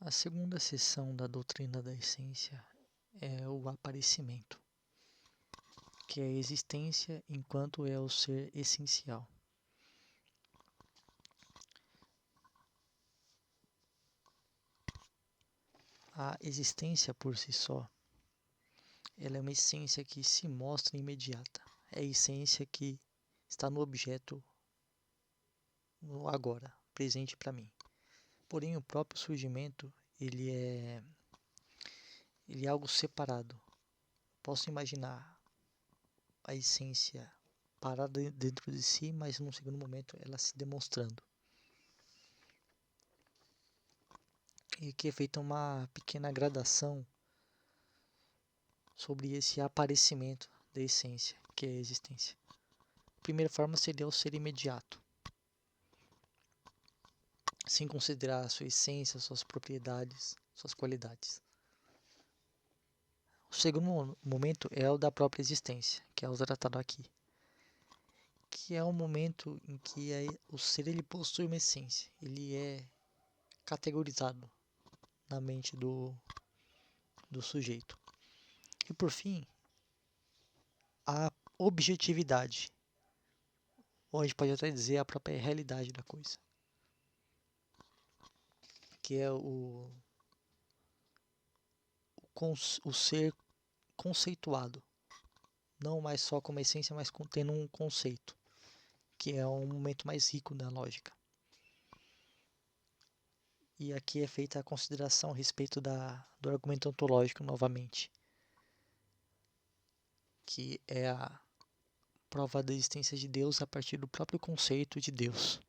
A segunda seção da doutrina da essência é o aparecimento, que é a existência enquanto é o ser essencial. A existência por si só, ela é uma essência que se mostra imediata. É a essência que está no objeto, no agora, presente para mim. Porém, o próprio surgimento, ele é algo separado. Posso imaginar a essência parada dentro de si, mas num segundo momento ela se demonstrando. E aqui é feita uma pequena gradação sobre esse aparecimento da essência, que é a existência. A primeira forma seria o ser imediato, sem considerar a sua essência, suas propriedades, suas qualidades. O segundo momento é o da própria existência, que é o tratado aqui, que é o momento em que o ser ele possui uma essência, ele é categorizado na mente do sujeito. E por fim, a objetividade, ou a gente pode até dizer a própria realidade da coisa, que é o ser conceituado, não mais só como essência, mas tendo um conceito, que é um momento mais rico da lógica. E aqui é feita a consideração a respeito do argumento ontológico novamente, que é a prova da existência de Deus a partir do próprio conceito de Deus.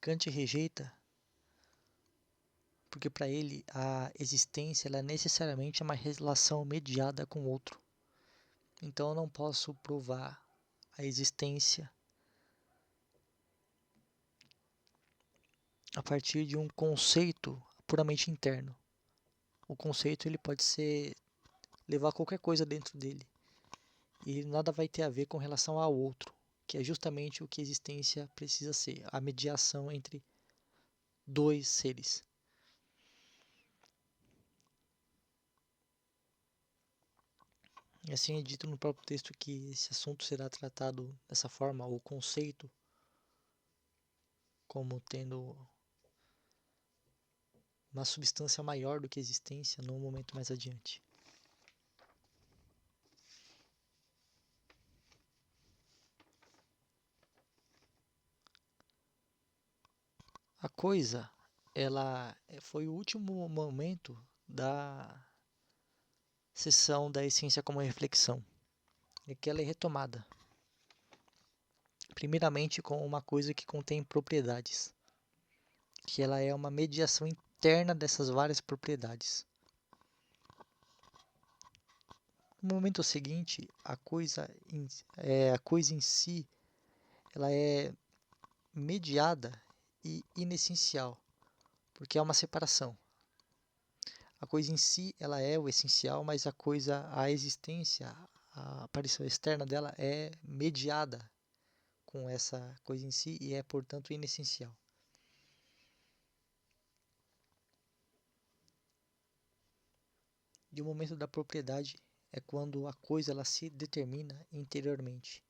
Kant rejeita porque para ele a existência ela necessariamente é uma relação mediada com o outro. Então eu não posso provar a existência a partir de um conceito puramente interno. O conceito ele pode levar qualquer coisa dentro dele e nada vai ter a ver com relação ao outro, que é justamente o que a existência precisa ser, a mediação entre dois seres. E assim é dito no próprio texto que esse assunto será tratado dessa forma, o conceito como tendo uma substância maior do que a existência num momento mais adiante. A coisa, ela foi o último momento da sessão da essência como reflexão, e que ela é retomada. Primeiramente com uma coisa que contém propriedades, que ela é uma mediação interna dessas várias propriedades. No momento seguinte, a coisa em si, ela é mediada e inessencial, porque é uma separação. A coisa em si, ela é o essencial, mas a existência, a aparição externa dela é mediada com essa coisa em si e é, portanto, inessencial. E o momento da propriedade é quando a coisa ela se determina interiormente.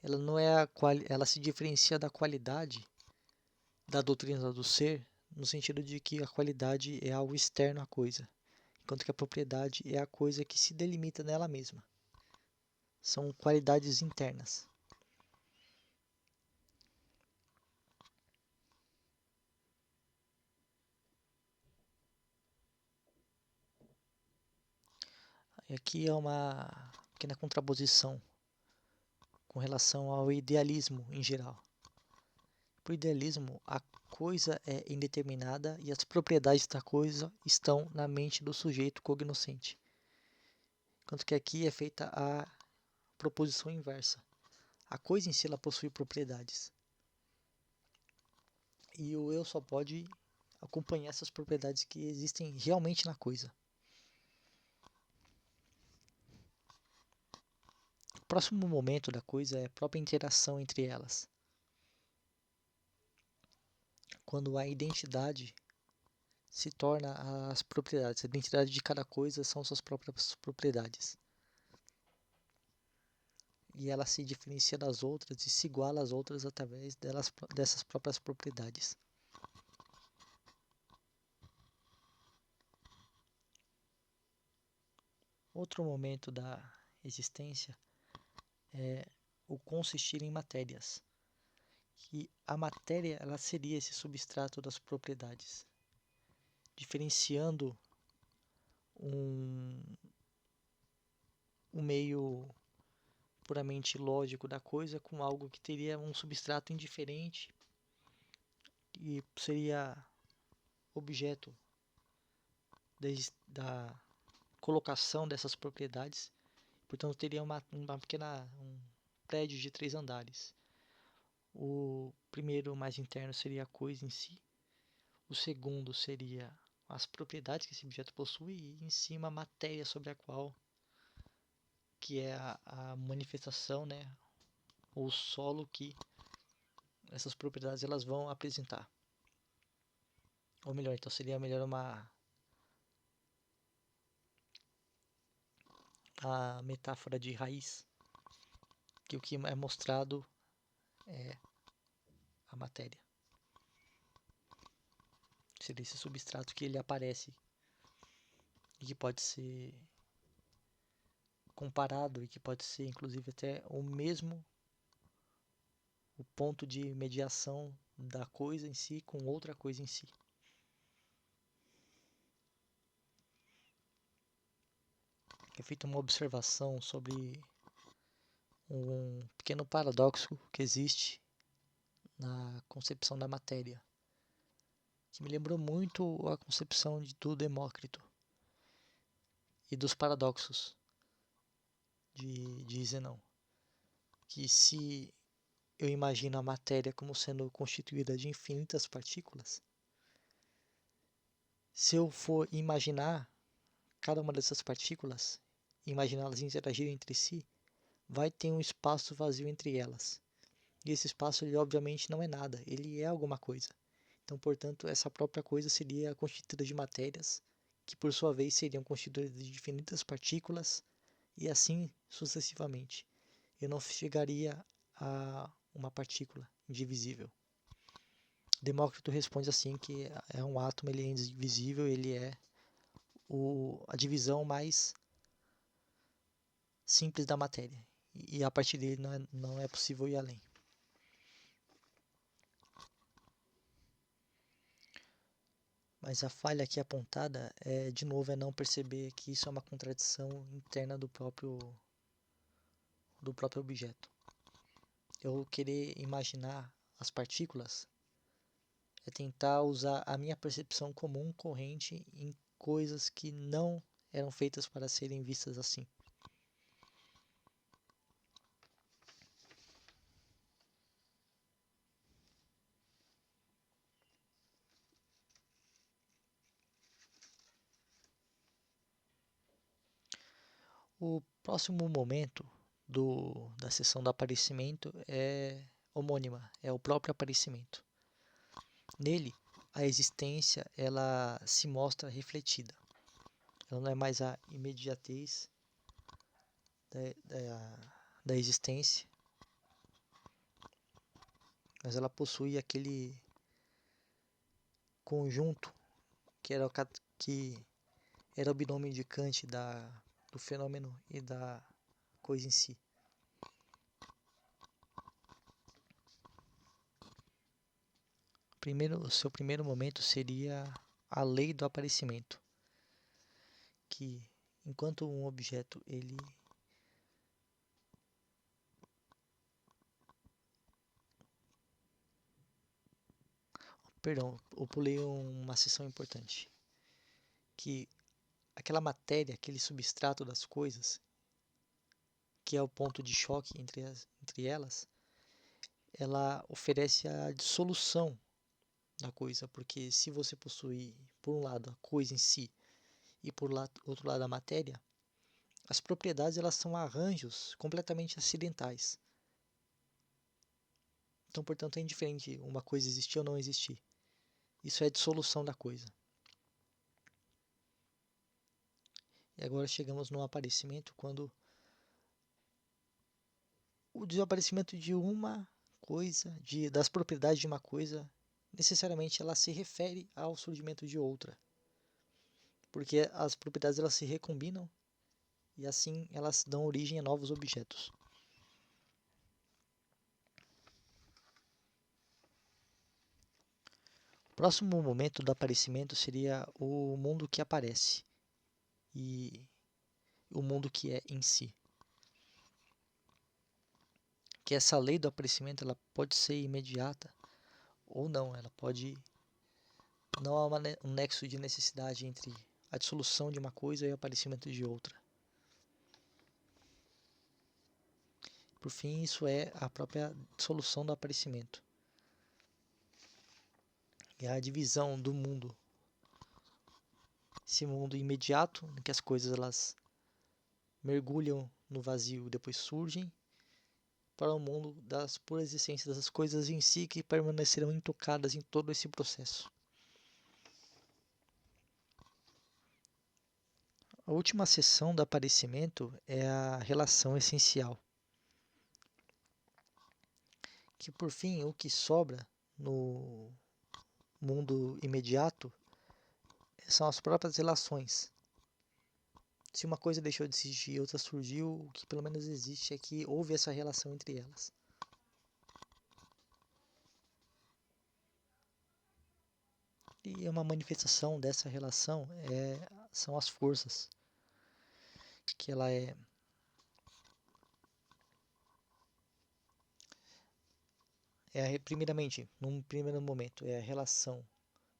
Ela não é ela se diferencia da qualidade da doutrina do ser, no sentido de que a qualidade é algo externo à coisa, enquanto que a propriedade é a coisa que se delimita nela mesma. São qualidades internas. E aqui é uma pequena contraposição com relação ao idealismo em geral. Para o idealismo, a coisa é indeterminada e as propriedades da coisa estão na mente do sujeito cognoscente. Enquanto que aqui é feita a proposição inversa. A coisa em si ela possui propriedades. E o eu só pode acompanhar essas propriedades que existem realmente na coisa. O próximo momento da coisa é a própria interação entre elas. quando a identidade se torna as propriedades. A identidade de cada coisa são suas próprias propriedades. E ela se diferencia das outras e se iguala às outras através dessas próprias propriedades. Outro momento da existência é o consistir em matérias. Que a matéria ela seria esse substrato das propriedades, diferenciando um meio puramente lógico da coisa com algo que teria um substrato indiferente e seria objeto da colocação dessas propriedades. Portanto, teria um prédio de 3 andares. O primeiro, mais interno, seria a coisa em si. O segundo seria as propriedades que esse objeto possui e em cima a matéria sobre a qual, que é a manifestação, né, ou o solo que essas propriedades elas vão apresentar. Ou melhor, então seria melhor a metáfora de raiz, que o que é mostrado é a matéria. Seria esse substrato que ele aparece e que pode ser comparado e que pode ser inclusive até o mesmo o ponto de mediação da coisa em si com outra coisa em si. É feita uma observação sobre um pequeno paradoxo que existe na concepção da matéria, que me lembrou muito a concepção do Demócrito e dos paradoxos de Zenão. Que se eu imagino a matéria como sendo constituída de infinitas partículas, se eu for imaginar cada uma dessas partículas, imaginá-las interagirem entre si, vai ter um espaço vazio entre elas. E esse espaço, ele obviamente não é nada, ele é alguma coisa. Então, portanto, essa própria coisa seria constituída de matérias, que por sua vez seriam constituídas de infinitas partículas, e assim sucessivamente. Eu não chegaria a uma partícula indivisível. Demócrito responde assim que é um átomo, ele é indivisível, ele é a divisão mais simples da matéria. E a partir dele não é possível ir além. Mas a falha aqui apontada de novo, é não perceber que isso é uma contradição interna do próprio objeto. Eu querer imaginar as partículas é tentar usar a minha percepção comum, corrente, em coisas que não eram feitas para serem vistas assim. O próximo momento da sessão do aparecimento é homônima, é o próprio aparecimento. Nele, a existência ela se mostra refletida. Ela não é mais a imediatez da existência, mas ela possui aquele conjunto que era o binômio de Kant do fenômeno e da coisa em si. O seu primeiro momento seria a lei do aparecimento, que enquanto um objeto ele Perdão, eu pulei uma seção importante. Que aquela matéria, aquele substrato das coisas, que é o ponto de choque entre elas, ela oferece a dissolução da coisa, porque se você possui, por um lado, a coisa em si e por outro lado a matéria, as propriedades elas são arranjos completamente acidentais. Então, portanto, é indiferente uma coisa existir ou não existir. Isso é a dissolução da coisa. E agora chegamos no aparecimento, quando o desaparecimento de uma coisa, das propriedades de uma coisa, necessariamente ela se refere ao surgimento de outra. Porque as propriedades elas se recombinam e assim elas dão origem a novos objetos. O próximo momento do aparecimento seria o mundo que aparece e o mundo que é em si. Que essa lei do aparecimento ela pode ser imediata ou não, ela pode não há um nexo de necessidade entre a dissolução de uma coisa e o aparecimento de outra. Por fim, isso é a própria dissolução do aparecimento. É a divisão do mundo. Esse mundo imediato, em que as coisas elas mergulham no vazio e depois surgem, para o mundo das puras existências das coisas em si que permanecerão intocadas em todo esse processo. A última seção do aparecimento é a relação essencial. Que por fim, o que sobra no mundo imediato são as próprias relações. Se uma coisa deixou de existir e outra surgiu, o que pelo menos existe é que houve essa relação entre elas. E uma manifestação dessa relação são as forças, que ela primeiramente, num primeiro momento, é a relação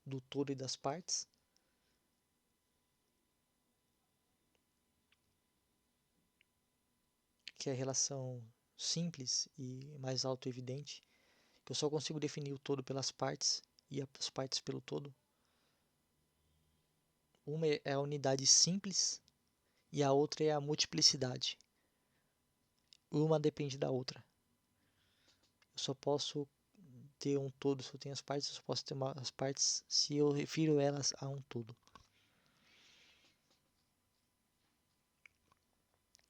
do todo e das partes, que é a relação simples e mais autoevidente, que eu só consigo definir o todo pelas partes e as partes pelo todo. Uma é a unidade simples e a outra é a multiplicidade. Uma depende da outra. Eu só posso ter um todo se eu tenho as partes, eu só posso ter as partes se eu refiro elas a um todo.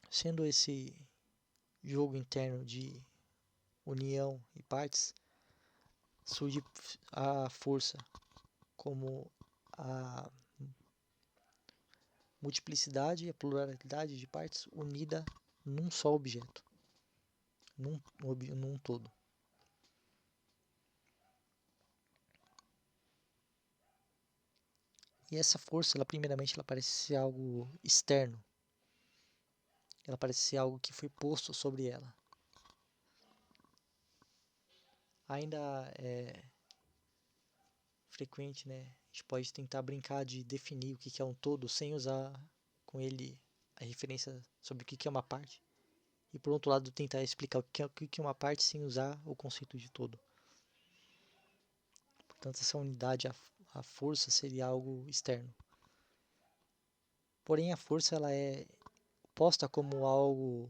Sendo esse jogo interno de união e partes, surge a força como a multiplicidade e a pluralidade de partes unida num só objeto, num todo. E essa força, ela primeiramente ela parece ser algo externo. Ela parece ser algo que foi posto sobre ela. Ainda é frequente, né? A gente pode tentar brincar de definir o que é um todo sem usar com ele a referência sobre o que é uma parte. E por outro lado, tentar explicar o que é uma parte sem usar o conceito de todo. Portanto, essa unidade, a força, seria algo externo. Porém, a força ela é posta como algo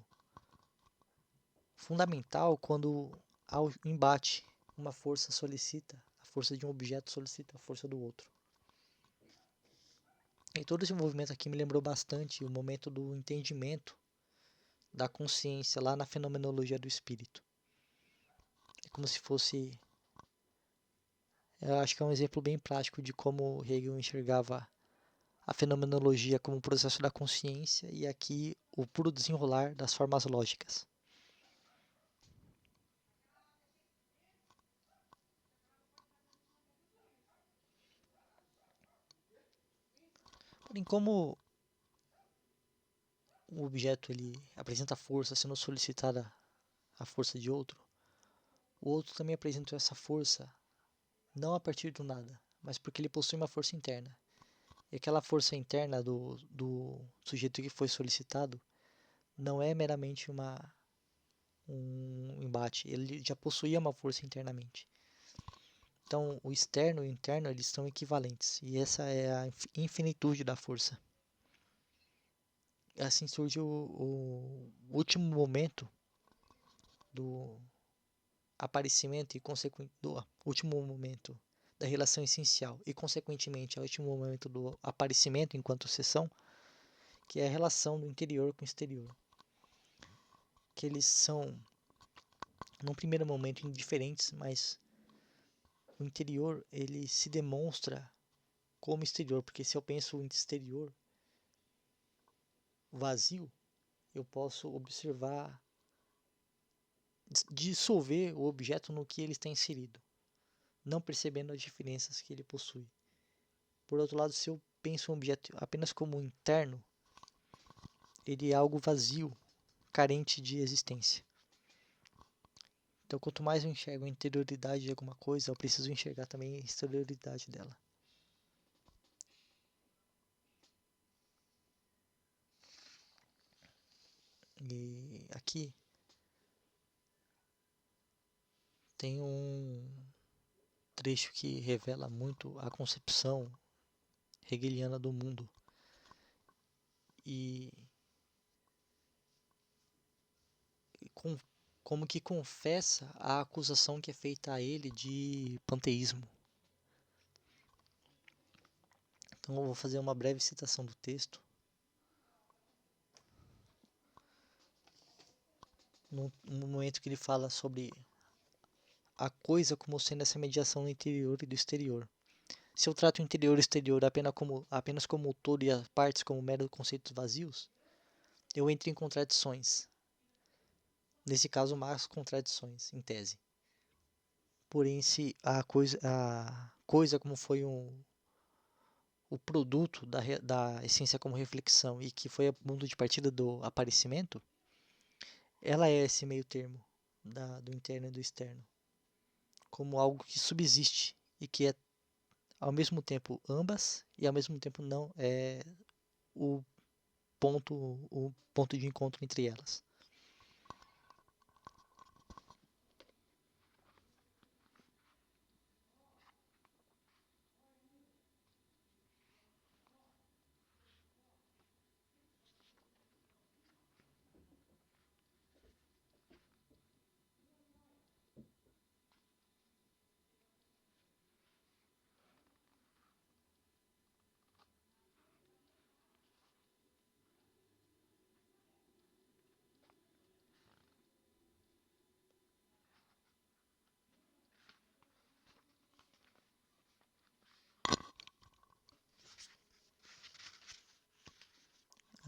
fundamental quando há o embate. Uma força solicita, a força de um objeto solicita a força do outro. E todo esse movimento aqui me lembrou bastante o momento do entendimento da consciência lá na fenomenologia do espírito. É como se fosse... Eu acho que é um exemplo bem prático de como Hegel enxergava a fenomenologia como um processo da consciência e aqui o puro desenrolar das formas lógicas. Porém, como o objeto ele apresenta força sendo solicitada a força de outro, o outro também apresenta essa força não a partir do nada, mas porque ele possui uma força interna. E aquela força interna do sujeito que foi solicitado não é meramente um embate, ele já possuía uma força internamente. Então, o externo e o interno eles são equivalentes, e essa é a infinitude da força. Assim surge o último momento do aparecimento e consequente do último momento da relação essencial e, consequentemente, ao último momento do aparecimento enquanto seção, que é a relação do interior com o exterior. Que eles são, num primeiro momento, indiferentes, mas o interior ele se demonstra como exterior, porque se eu penso em exterior vazio, eu posso observar, dissolver o objeto no que ele está inserido, não percebendo as diferenças que ele possui. Por outro lado, se eu penso um objeto apenas como interno, ele é algo vazio, carente de existência. Então, quanto mais eu enxergo a interioridade de alguma coisa, eu preciso enxergar também a exterioridade dela. E aqui tem um trecho que revela muito a concepção hegeliana do mundo. E como que confessa a acusação que é feita a ele de panteísmo. Então eu vou fazer uma breve citação do texto. No momento que ele fala sobre a coisa como sendo essa mediação do interior e do exterior. Se eu trato o interior e o exterior apenas como o todo e as partes como meros conceitos vazios, eu entro em contradições. Nesse caso, más contradições, em tese. Porém, se a coisa como foi o produto da essência como reflexão e que foi o ponto de partida do aparecimento, ela é esse meio termo do interno e do externo, como algo que subsiste e que é ao mesmo tempo ambas e ao mesmo tempo não é o ponto de encontro entre elas.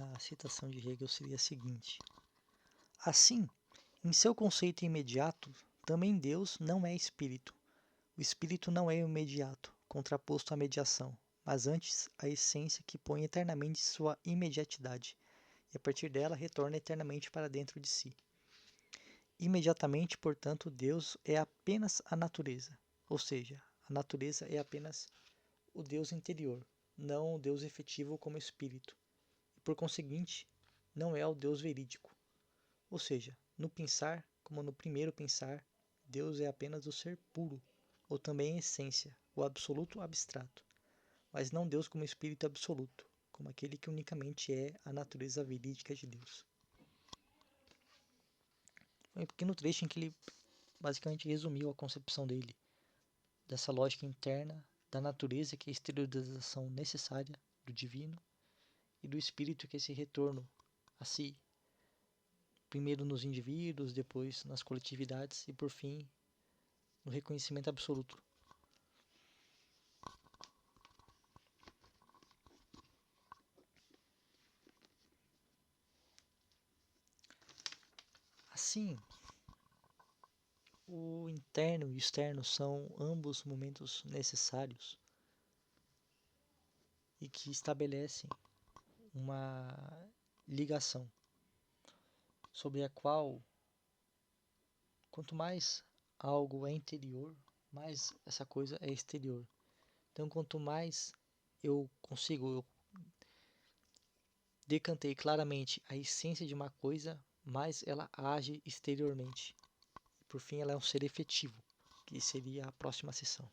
A citação de Hegel seria a seguinte: assim, em seu conceito imediato, também Deus não é espírito. O espírito não é o imediato, contraposto à mediação, mas antes a essência que põe eternamente sua imediatidade, e a partir dela retorna eternamente para dentro de si. Imediatamente, portanto, Deus é apenas a natureza, ou seja, a natureza é apenas o Deus interior, não o Deus efetivo como espírito, e por conseguinte, não é o Deus verídico. Ou seja, no pensar, como no primeiro pensar, Deus é apenas o ser puro, ou também a essência, o absoluto abstrato, mas não Deus como espírito absoluto, como aquele que unicamente é a natureza verídica de Deus. Foi um pequeno trecho em que ele basicamente resumiu a concepção dele, dessa lógica interna da natureza, que é a exteriorização necessária do divino, e do espírito, que é esse retorno a si, primeiro nos indivíduos, depois nas coletividades e por fim no reconhecimento absoluto. Assim, o interno e o externo são ambos momentos necessários e que estabelecem uma ligação sobre a qual, quanto mais algo é interior, mais essa coisa é exterior. Então, quanto mais eu decantei claramente a essência de uma coisa, mais ela age exteriormente. Por fim, ela é um ser efetivo, que seria a próxima sessão.